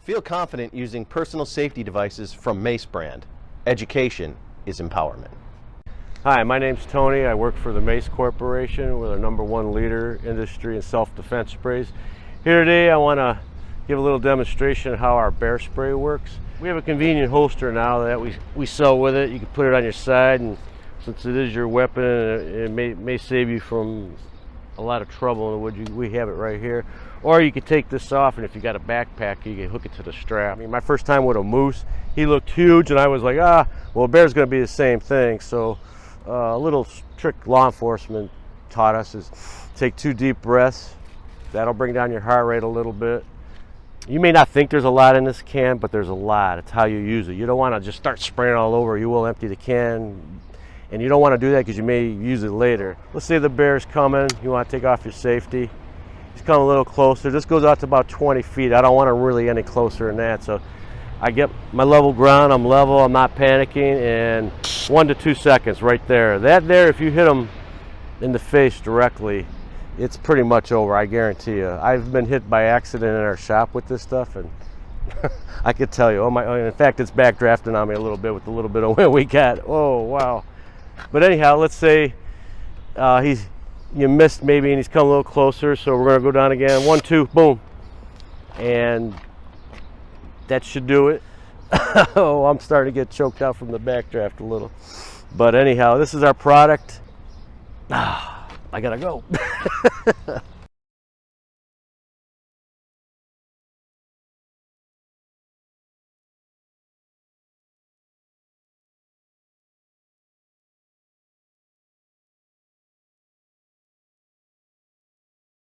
Feel confident using personal safety devices from Mace brand. Education is empowerment. Hi, my name's Tony. I work for the Mace Corporation. We're the #1 leader industry in self-defense sprays. Here today I want to give a little demonstration of how our bear spray works. We have a convenient holster now that we sell with it. You can put it on your side, and since it is your weapon, it may save you from a lot of trouble in the woods. We have it right here. Or you could take this off, and if you got a backpack, you can hook it to the strap. I mean, my first time with a moose, he looked huge, and I was like, well, a bear's going to be the same thing. So a little trick law enforcement taught us is take 2 deep breaths. That'll bring down your heart rate a little bit. You may not think there's a lot in this can, but there's a lot. It's how you use it. You don't want to just start spraying all over. You will empty the can, and you don't want to do that because you may use it later. Let's say the bear's coming. You want to take off your safety. He's coming a little closer. This goes out to about 20 feet. I don't want to really any closer than that. So I get my level ground. I'm level. I'm not panicking. And 1 to 2 seconds right there. That there, if you hit him in the face directly, it's pretty much over, I guarantee you. I've been hit by accident in our shop with this stuff, and I could tell you, in fact, it's backdrafting on me a little bit with the little bit of wind we got. Oh, wow. But anyhow, let's say you missed maybe, and he's come a little closer, so we're gonna go down again. 1, 2, boom. And that should do it. Oh, I'm starting to get choked out from the backdraft a little. But anyhow, this is our product. I gotta go.